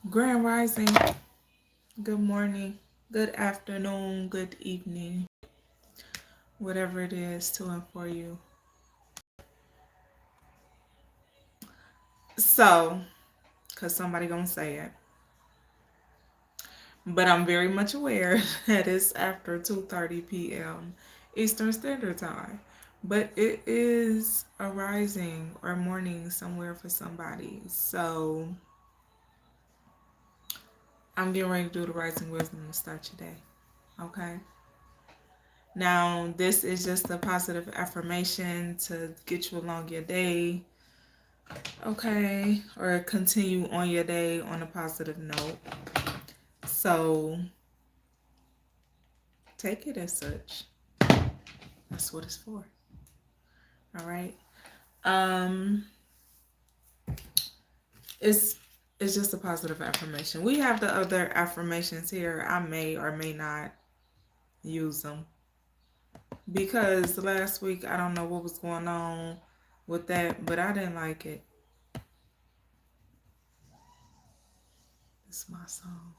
Grand Rising, good morning, good afternoon, good evening, whatever it is to and for you. So, because somebody gonna say it, but I'm very much aware that it's after 2:30 p.m. Eastern Standard Time. But it is a rising or morning somewhere for somebody. So, I'm getting ready to do the rising wisdom to start your day. Okay? Now, this is just a positive affirmation to get you along your day, okay? Or continue on your day on a positive note. So, take it as such. That's what it's for. All right? Um, it's just a positive affirmation. We have the other affirmations here. I may or may not use them because last week I don't know what was going on with that, but I didn't like it. It's my song.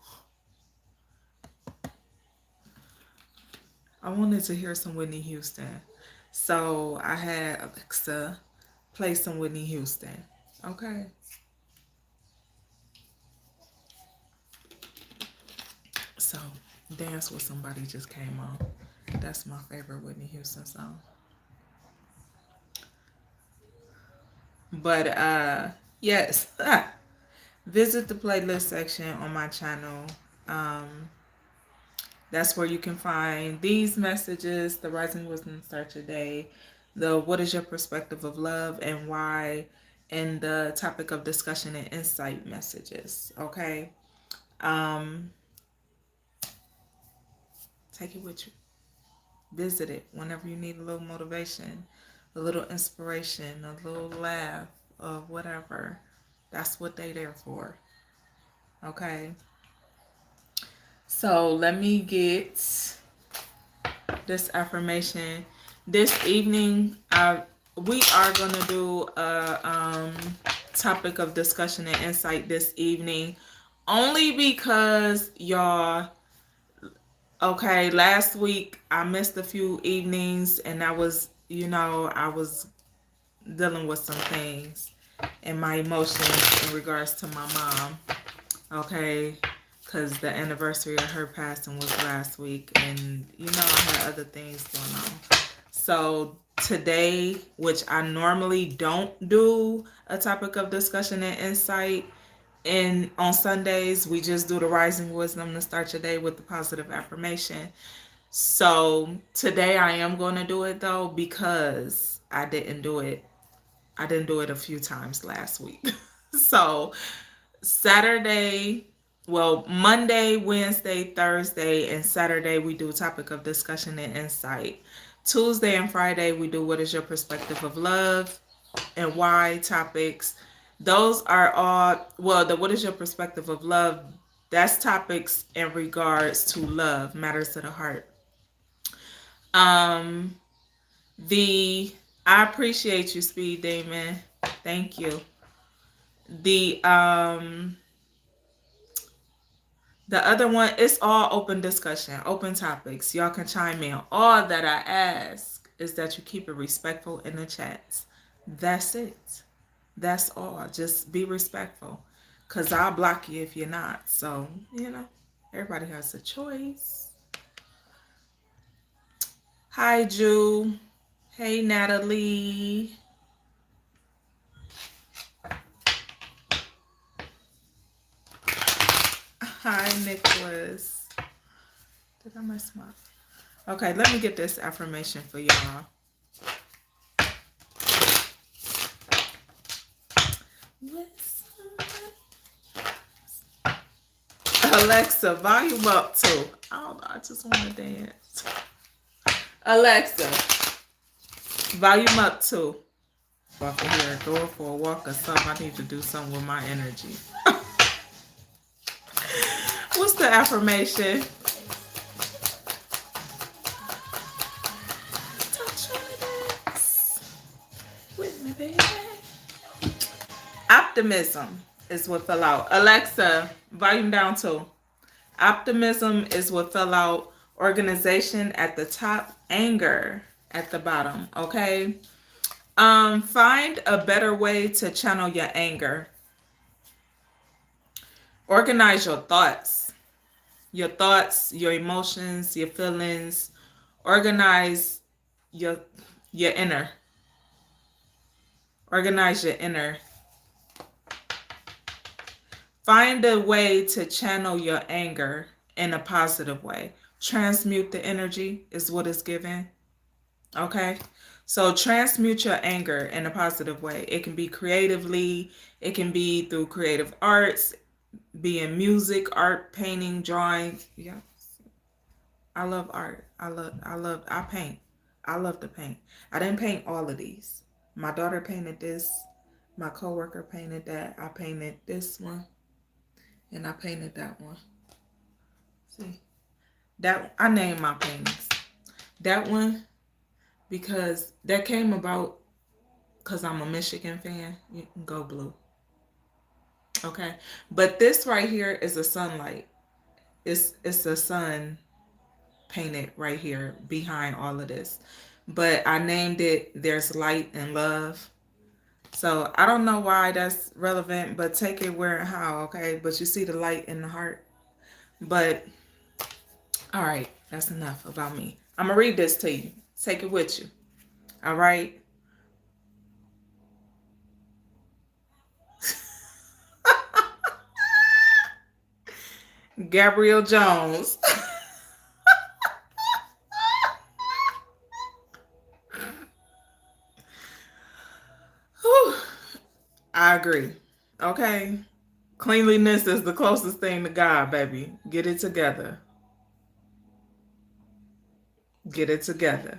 I wanted to hear some Whitney Houston. So I had Alexa play some Whitney Houston. Okay. So Dance with Somebody just came on. That's my favorite Whitney Houston song. But yes. Visit the playlist section on my channel. That's where you can find these messages, the Rising Wisdom Start Your Day, the What is Your Perspective of Love and Why, and the Topic of Discussion and Insight messages. Okay? Take it with you. Visit it whenever you need a little motivation, a little inspiration, a little laugh, or whatever. That's what they're there for. Okay? So let me get this affirmation. This evening, we are going to do a topic of discussion and insight this evening. Only because, y'all, okay, last week I missed a few evenings and I was dealing with some things and my emotions in regards to my mom. Okay, because the anniversary of her passing was last week, and I had other things going on. So today, which I normally don't do a topic of discussion and insight, and on Sundays we just do the Rising Wisdom to start your day with the positive affirmation. So today I am going to do it though because I didn't do it a few times last week. So Monday, Wednesday, Thursday, and Saturday we do topic of discussion and insight. Tuesday and Friday we do what is your perspective of love and why topics. Those are all, the what is your perspective of love, that's topics in regards to love, matters to the heart. I appreciate you, Speed Damon. Thank you. The other one, it's all open discussion, open topics. Y'all can chime in. All that I ask is that you keep it respectful in the chats. That's it. That's all. Just be respectful. Because I'll block you if you're not. So, everybody has a choice. Hi, Ju. Hey, Natalie. Hi, Nicholas. Did I mess up? Okay, let me get this affirmation for y'all. Alexa, volume up too. I don't know, I just want to dance. Alexa, volume up too. Walk in here, going for a walk or something. I need to do something with my energy. What's the affirmation? With me, baby. Optimism. is what fell out. Alexa, volume down too. Optimism is what fell out. Organization at the top. Anger at the bottom. Okay. Find a better way to channel your anger. Organize your thoughts. Your emotions, your feelings. Organize your inner. Organize your inner. Find a way to channel your anger in a positive way. Transmute the energy is what it's given. Okay? So transmute your anger in a positive way. It can be creatively. It can be through creative arts, be in music, art, painting, drawing. Yeah. I love art. I paint. I love to paint. I didn't paint all of these. My daughter painted this. My coworker painted that. I painted this one. And I painted that one. See? That I named my paintings. That one, because that came about because I'm a Michigan fan. You can go blue. Okay. But this right here is a sunlight. It's a sun painted right here behind all of this. But I named it There's Light and Love. So I don't know why that's relevant, but take it where and how, okay? But you see the light in the heart. But, all right, that's enough about me. I'm going to read this to you. Take it with you. All right? Gabrielle Jones. I agree. Okay. Cleanliness is the closest thing to God, baby. Get it together. Get it together.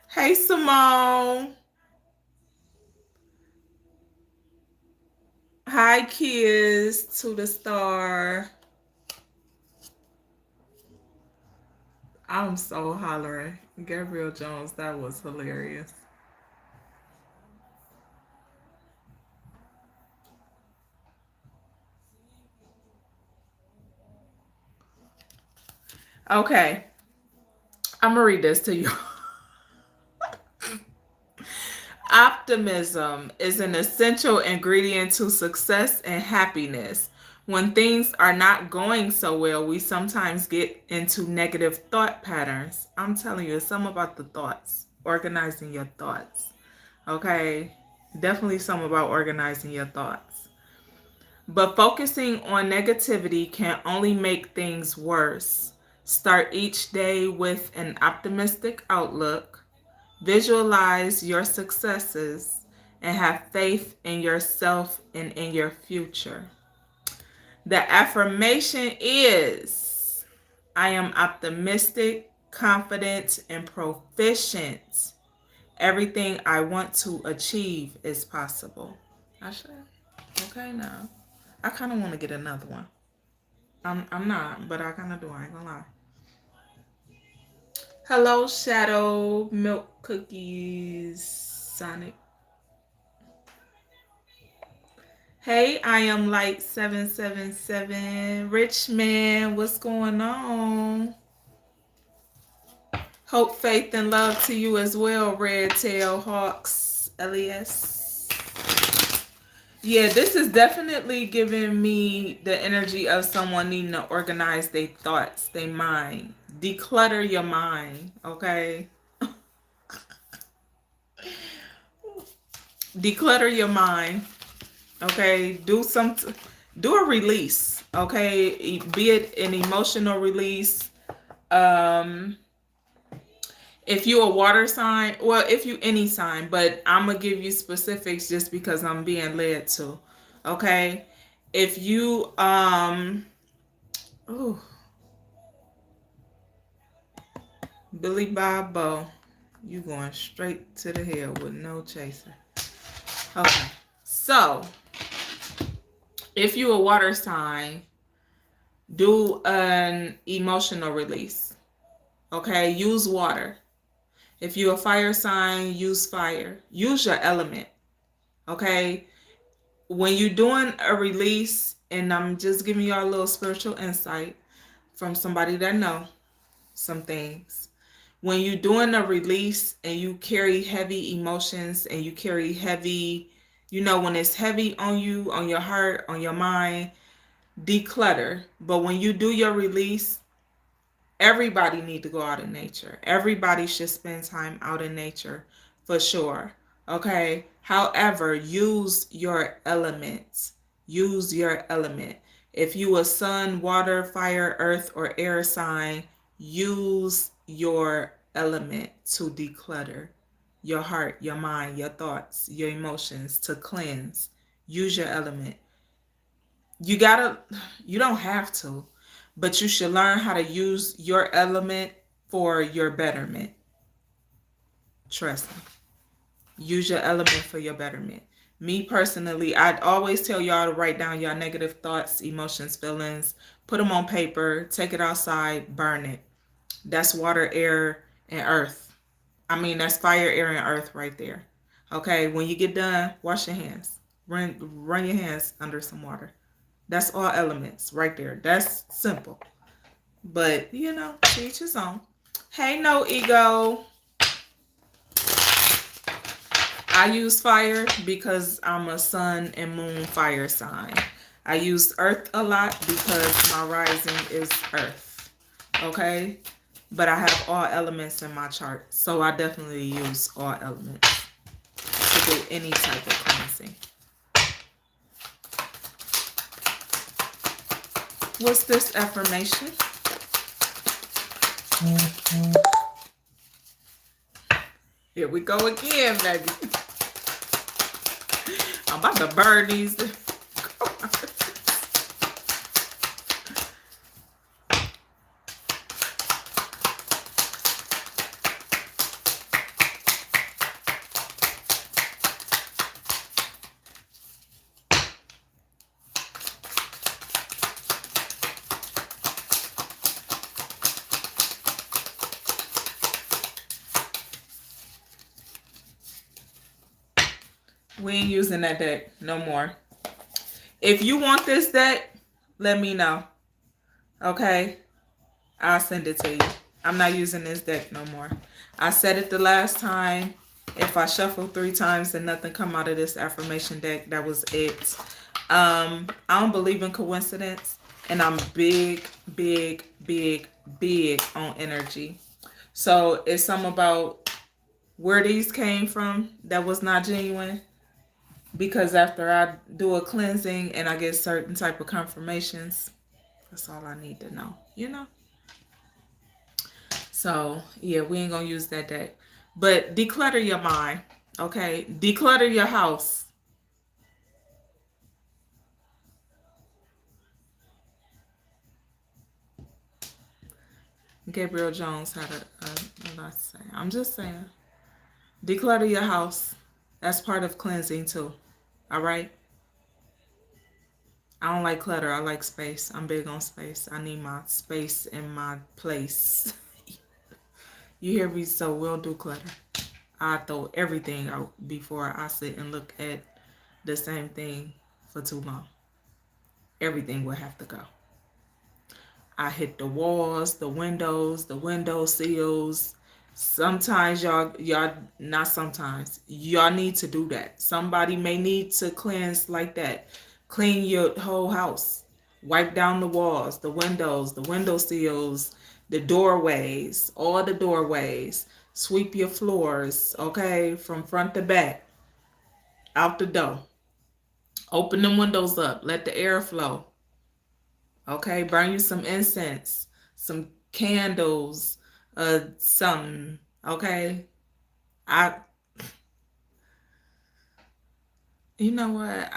Hey, Simone. Hi, kids to the star. I'm so hollering. Gabrielle Jones, that was hilarious. Okay. I'm going to read this to you. Optimism is an essential ingredient to success and happiness. When things are not going so well, we sometimes get into negative thought patterns. I'm telling you, it's something about the thoughts, organizing your thoughts. Okay? Definitely something about organizing your thoughts. But focusing on negativity can only make things worse. Start each day with an optimistic outlook. Visualize your successes and have faith in yourself and in your future. The affirmation is, I am optimistic, confident, and proficient. Everything I want to achieve is possible. I should. Okay, now. I kind of want to get another one. I'm not, but I kind of do. I ain't gonna lie. Hello, Shadow Milk Cookies Sonic. Hey, I am Light 777. Richmond, what's going on? Hope, faith, and love to you as well, Red Tail Hawks, LES. Yeah, this is definitely giving me the energy of someone needing to organize their thoughts, their mind. Declutter your mind, okay? Declutter your mind, okay? Do a release, okay? Be it an emotional release. If you a water sign, well, if you any sign, but I'm going to give you specifics just because I'm being led to. Okay? If you Billy Bob Bo, you going straight to the hell with no chaser. Okay. So, if you a water sign, do an emotional release. Okay? Use water. If you're a fire sign, use fire. Use your element. Okay? when you're doing a release, and I'm just giving y'all a little spiritual insight from somebody that know some things. When you're doing a release and you carry heavy emotions and you carry heavy, when it's heavy on you, on your heart, on your mind, declutter. But when you do your release, everybody need to go out in nature. Everybody should spend time out in nature for sure. Okay? However, use your elements. Use your element. If you a sun, water, fire, earth, or air sign, use your element to declutter your heart, your mind, your thoughts, your emotions, to cleanse. Use your element. You don't have to, but you should learn how to use your element for your betterment. Trust me. Use your element for your betterment. Me personally, I'd always tell y'all to write down your negative thoughts, emotions, feelings, put them on paper, take it outside, burn it. That's water, air, and earth. I mean, that's fire, air, and earth right there. Okay, when you get done, wash your hands. Run your hands under some water. That's all elements right there. That's simple. But, to each his own. Hey, no ego. I use fire because I'm a sun and moon fire sign. I use earth a lot because my rising is earth. Okay? But I have all elements in my chart. So I definitely use all elements to do any type of cleansing. What's this affirmation? Here we go again, baby. I'm about to burn these. We ain't using that deck no more. If you want this deck, let me know. Okay? I'll send it to you. I'm not using this deck no more. I said it the last time. If I shuffle 3 times and nothing come out of this affirmation deck, that was it. I don't believe in coincidence. And I'm big, big, big, big on energy. So it's something about where these came from that was not genuine. Because after I do a cleansing and I get certain type of confirmations, that's all I need to know, So, yeah, we ain't going to use that deck. But declutter your mind, okay? Declutter your house. Gabriel Jones had a lot to say. I'm just saying. Declutter your house. That's part of cleansing too. All right? I don't like clutter. I like space. I'm big on space. I need my space in my place. You hear me? So we'll do clutter. I throw everything out before I sit and look at the same thing for too long. Everything will have to go. I hit the walls, the window sills. Sometimes y'all not sometimes. Y'all need to do that. Somebody may need to cleanse like that. Clean your whole house. Wipe down the walls, the window sills, the doorways, all the doorways. Sweep your floors, okay, from front to back, out the door. Open them windows up. Let the air flow. Okay, burn you some incense, some candles, something. Okay, you know what?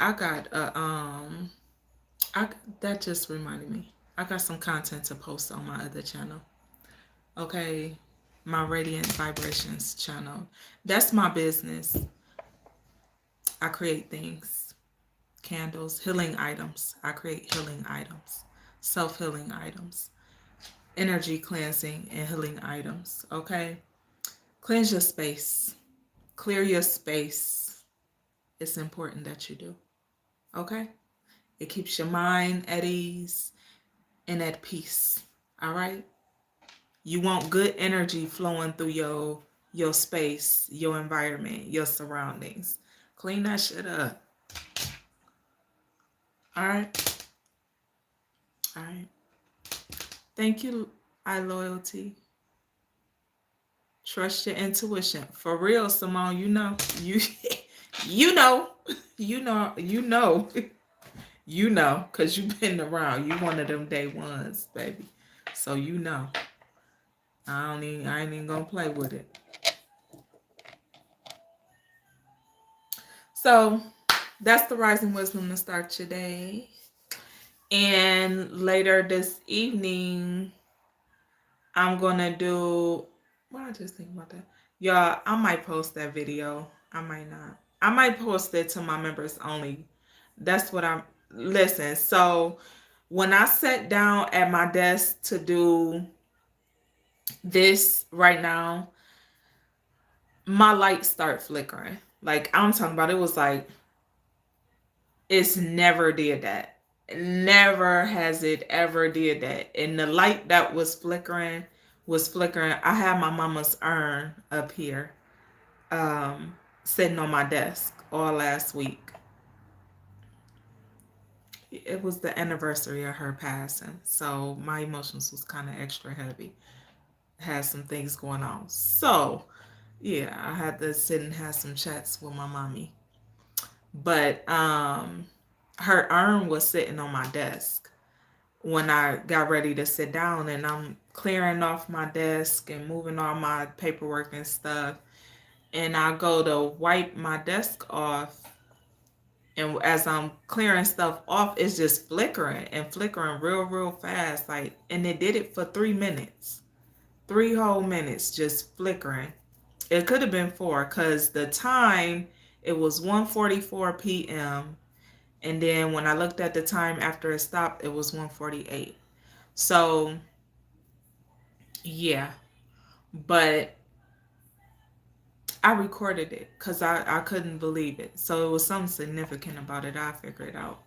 That just reminded me. I got some content to post on my other channel. Okay, my Radiant Vibrations channel. That's my business. I create things, candles, healing items. I create healing items, self-healing items, energy cleansing and healing items. Okay, cleanse your space, clear your space. It's important that you do. Okay? It keeps your mind at ease and at peace. All right? You want good energy flowing through your space, your environment, your surroundings. Clean that shit up. All right? All right. Thank you, iLoyalty. Trust your intuition. For real, Simone, you know. You know. You know. You know. You know, because you've been around. You one of them day ones, baby. So you know. I ain't even gonna play with it. So that's the rising wisdom to start your day. And later this evening, I'm gonna do I just think about that. Y'all, I might post that video. I might not. I might post it to my members only. That's what I'm listen. So when I sat down at my desk to do this right now, my lights start flickering. Like I'm talking about, it was like it's never did that. Never has it ever did that. And the light that was flickering was flickering. I had my mama's urn up here, sitting on my desk all last week. It was the anniversary of her passing, so my emotions was kind of extra heavy. Had some things going on, so yeah, I had to sit and have some chats with my mommy. But her urn was sitting on my desk when I got ready to sit down, and I'm clearing off my desk and moving all my paperwork and stuff, and I go to wipe my desk off, and as I'm clearing stuff off, it's just flickering and flickering real fast, like, and it did it for 3 minutes, 3 whole minutes just flickering. It could have been 4 because the time, it was 1:44 p.m. And then when I looked at the time after it stopped, it was 1:48. So yeah, but I recorded it because I couldn't believe it. So it was something significant about it. I figured it out.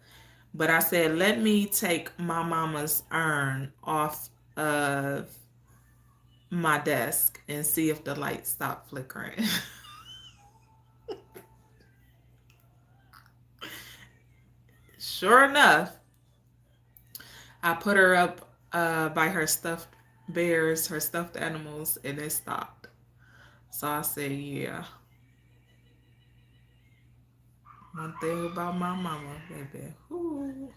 But I said, let me take my mama's urn off of my desk and see if the light stopped flickering. Sure enough, I put her up by her stuffed bears, her stuffed animals, and it stopped. So I said, yeah. One thing about my mama, baby. Ooh.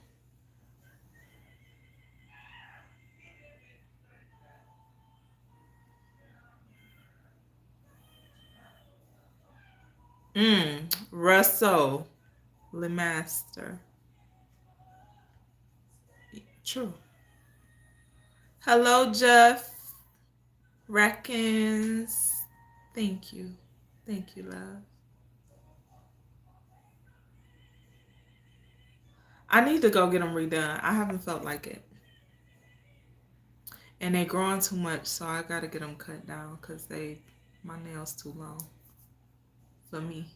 Russell Lemaster. True. Hello, Jeff Rackins. Thank you. Thank you, love. I need to go get them redone. I haven't felt like it. And they're growing too much, so I gotta get them cut down because my nails too long for me.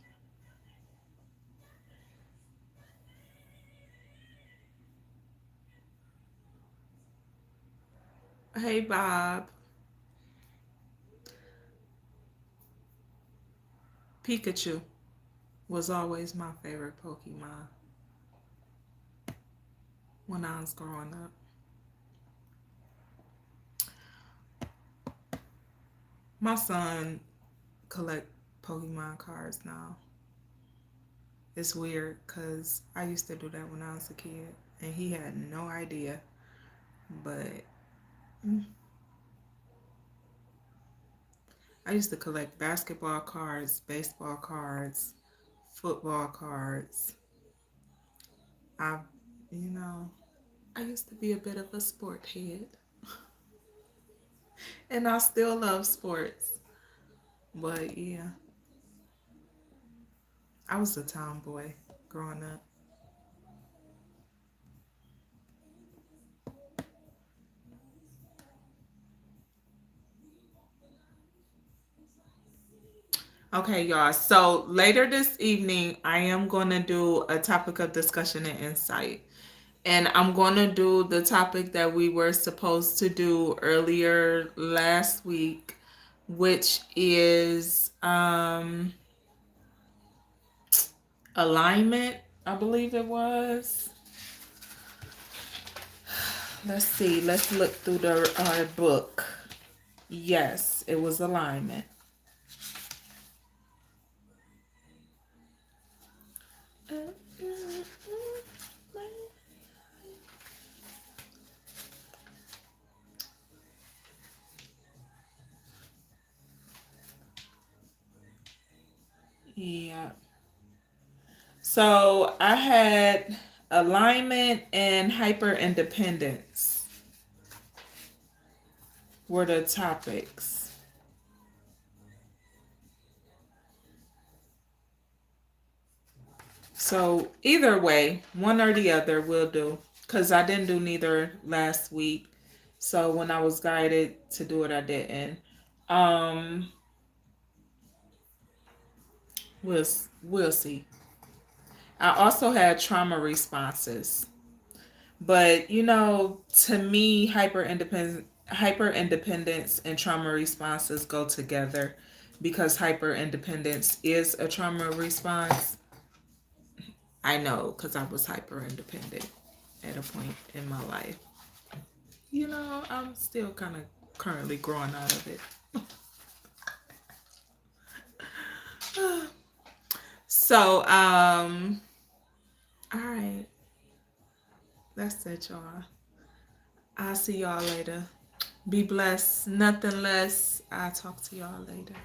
Hey, Bob. Pikachu was always my favorite Pokemon when I was growing up. My son collect Pokemon cards now. It's weird because I used to do that when I was a kid, and he had no idea. But I used to collect basketball cards, baseball cards, football cards. I, you know, I used to be a bit of a sport head. And I still love sports. But yeah, I was a tomboy growing up. Okay, y'all. So later this evening, I am going to do a topic of discussion and insight. And I'm going to do the topic that we were supposed to do earlier last week, which is alignment, I believe it was. Let's see. Let's look through our book. Yes, it was alignment. Yeah. So I had alignment and hyper independence were the topics. So either way, one or the other will do. Because I didn't do neither last week. So when I was guided to do it, I didn't. Um, we'll see. I also had trauma responses. But to me, hyper independence and trauma responses go together because hyper independence is a trauma response. I know because I was hyper independent at a point in my life. I'm still kind of currently growing out of it. So, all right. That's it, y'all. I'll see y'all later. Be blessed. Nothing less. I'll talk to y'all later.